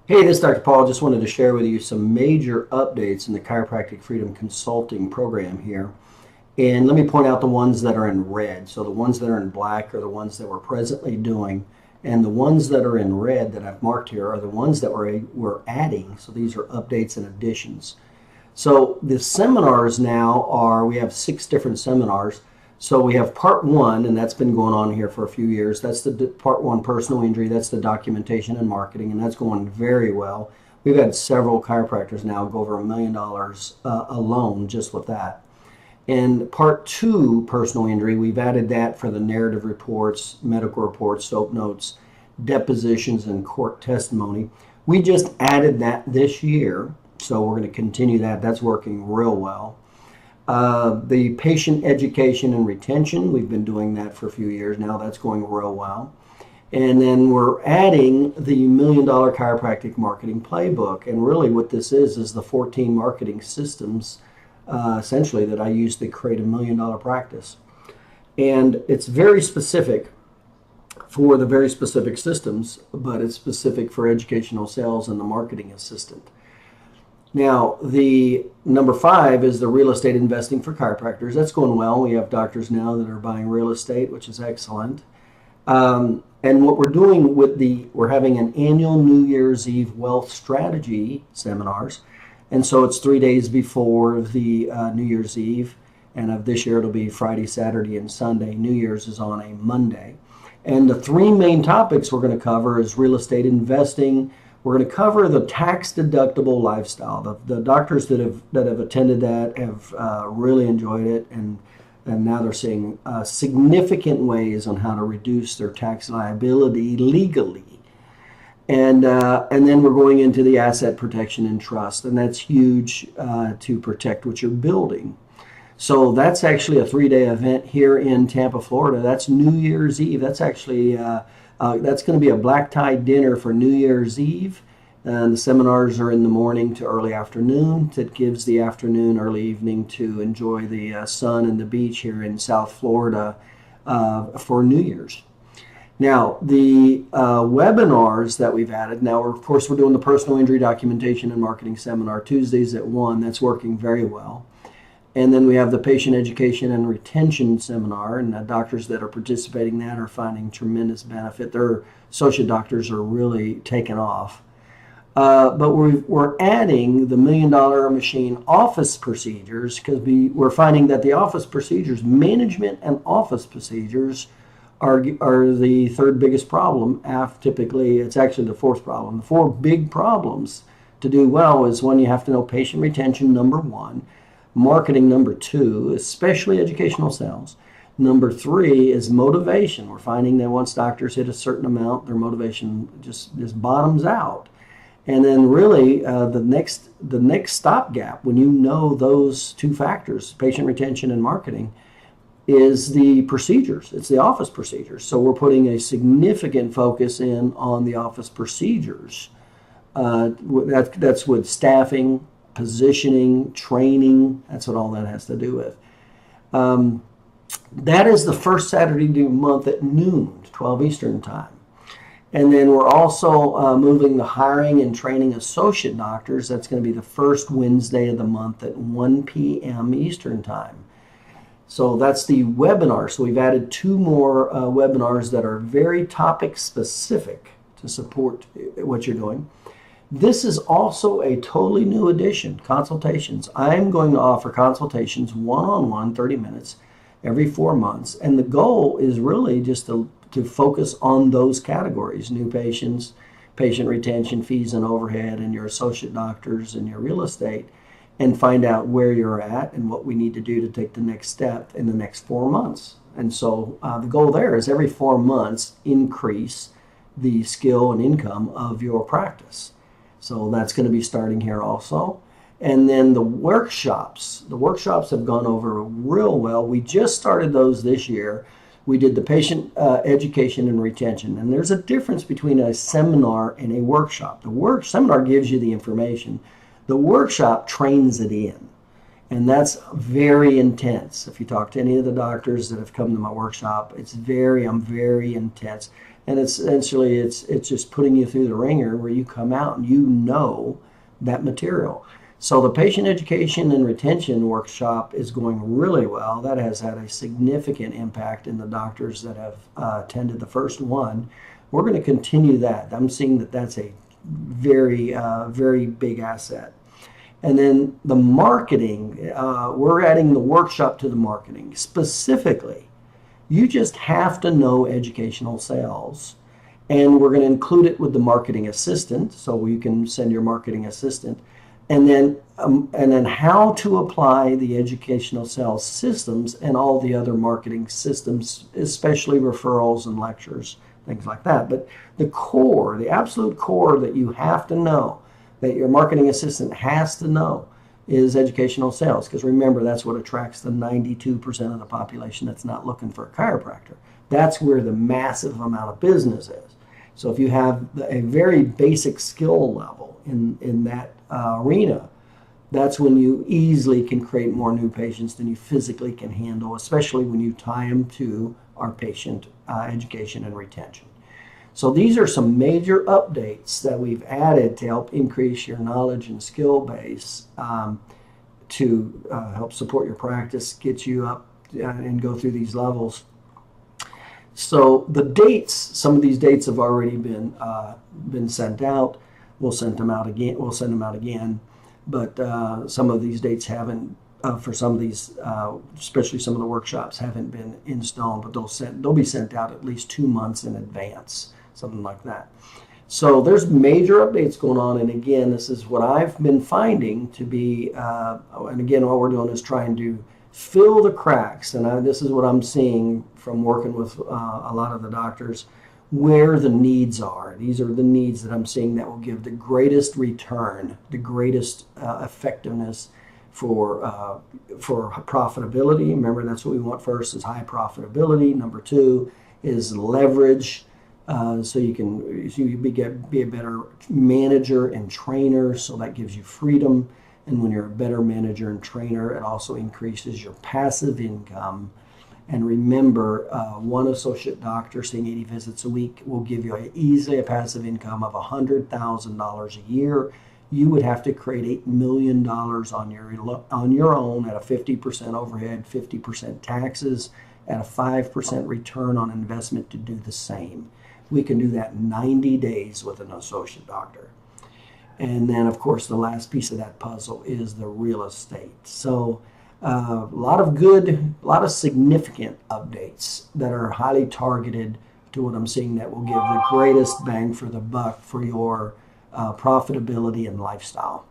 Hey, this is Dr. Paul. Just wanted to share with you some major updates in the Chiropractic Freedom Consulting program here. And let me point out the ones that are in red. So the ones that are in black are the ones that we're presently doing. And the ones that are in red that I've marked here are the ones that we're adding. So these are updates and additions. So the seminars now we have 6 different seminars. So we have part 1, and that's been going on here for a few years. That's the part 1, personal injury. That's the documentation and marketing, and that's going very well. We've had several chiropractors now go over $1 million alone just with that. And part 2, personal injury, we've added that for the narrative reports, medical reports, SOAP notes, depositions, and court testimony. We just added that this year, so we're going to continue that. That's working real well. The patient education and retention, we've been doing that for a few years now. That's going real well. And then we're adding the $1 Million Chiropractic Marketing Playbook. And really what this is the 14 marketing systems, essentially, that I use to create $1 million practice. And it's very specific for the very specific systems, but it's specific for educational sales and the marketing assistant. Now, the number 5 is the real estate investing for chiropractors. That's going well. We have doctors now that are buying real estate, which is excellent. And what we're doing we're having an annual New Year's Eve wealth strategy seminars. And so it's 3 days before the New Year's Eve. And of this year, it'll be Friday, Saturday, and Sunday. New Year's is on a Monday. And the 3 main topics we're going to cover is real estate investing. We're going to cover the tax-deductible lifestyle. The doctors that have attended that have really enjoyed it, and now they're seeing significant ways on how to reduce their tax liability legally. And then we're going into the asset protection and trust, and that's huge to protect what you're building. So that's actually a 3-day event here in Tampa, Florida. That's New Year's Eve. That's actually that's going to be a black tie dinner for New Year's Eve. And the seminars are in the morning to early afternoon. That gives the afternoon, early evening to enjoy the sun and the beach here in South Florida for New Year's. Now, the webinars that we've added, now, of course, we're doing the personal injury documentation and marketing seminar Tuesdays at 1. That's working very well. And then we have the patient education and retention seminar, and the doctors that are participating in that are finding tremendous benefit. Their associate doctors are really taking off. But we're adding the $1 Million Machine office procedures because we're finding that the office procedures, management and office procedures, are the 3rd biggest problem. Typically, it's actually the 4th problem. The 4 big problems to do well is one, you have to know patient retention, number 1. Marketing, number 2, especially educational sales. Number 3 is motivation. We're finding that once doctors hit a certain amount, their motivation just bottoms out. And then really the next stopgap, when you know those 2 factors, patient retention and marketing, is the procedures. It's the office procedures. So we're putting a significant focus in on the office procedures. That's with staffing, positioning, training. That's what all that has to do with. That is the first Saturday of the month at noon, 12 Eastern time. And then we're also moving the hiring and training associate doctors. That's going to be the first Wednesday of the month at 1 p.m. Eastern time. So that's the webinar. So we've added 2 more webinars that are very topic specific to support what you're doing. This is also a totally new addition, consultations. I'm going to offer consultations one-on-one, 30 minutes, every 4 months. And the goal is really just to focus on those categories: new patients, patient retention, fees and overhead, and your associate doctors and your real estate, and find out where you're at and what we need to do to take the next step in the next 4 months. And so the goal there is every 4 months increase the skill and income of your practice. So that's going to be starting here also. And then the workshops have gone over real well. We just started those this year. We did the patient education and retention. And there's a difference between a seminar and a workshop. The seminar gives you the information. The workshop trains it in. And that's very intense. If you talk to any of the doctors that have come to my workshop, I'm very intense. And essentially it's just putting you through the ringer where you come out and you know that material. So the patient education and retention workshop is going really well. That has had a significant impact in the doctors that have attended the first one. We're going to continue that. I'm seeing that that's a very, very big asset. And then the marketing, we're adding the workshop to the marketing. Specifically, you just have to know educational sales. And we're going to include it with the marketing assistant, so you can send your marketing assistant. And then how to apply the educational sales systems and all the other marketing systems, especially referrals and lectures, things like that. But the core, the absolute core that you have to know, that your marketing assistant has to know, is educational sales. Because remember, that's what attracts the 92% of the population that's not looking for a chiropractor. That's where the massive amount of business is. So if you have a very basic skill level in that arena, that's when you easily can create more new patients than you physically can handle, especially when you tie them to our patient education and retention. So these are some major updates that we've added to help increase your knowledge and skill base, to help support your practice, get you up and go through these levels. So the dates, some of these dates have already been sent out. We'll send them out again. But some of these dates haven't, for some of these, especially some of the workshops, haven't been in stone. But they'll be sent out at least 2 months in advance, something like that. So there's major updates going on. And again, this is what I've been finding to be. And again, all we're doing is trying to fill the cracks. And this is what I'm seeing from working with a lot of the doctors, where the needs are. These are the needs that I'm seeing that will give the greatest return, the greatest effectiveness for profitability. Remember, that's what we want first, is high profitability. Number 2 is leverage, so you can be a better manager and trainer. So that gives you freedom. And when you're a better manager and trainer, it also increases your passive income. And remember, one associate doctor seeing 80 visits a week will give you easily a passive income of $100,000 a year. You would have to create $8 million on your own at a 50% overhead, 50% taxes, at a 5% return on investment to do the same. We can do that in 90 days with an associate doctor. And then, of course, the last piece of that puzzle is the real estate. So a lot of significant updates that are highly targeted to what I'm seeing that will give the greatest bang for the buck for your profitability and lifestyle.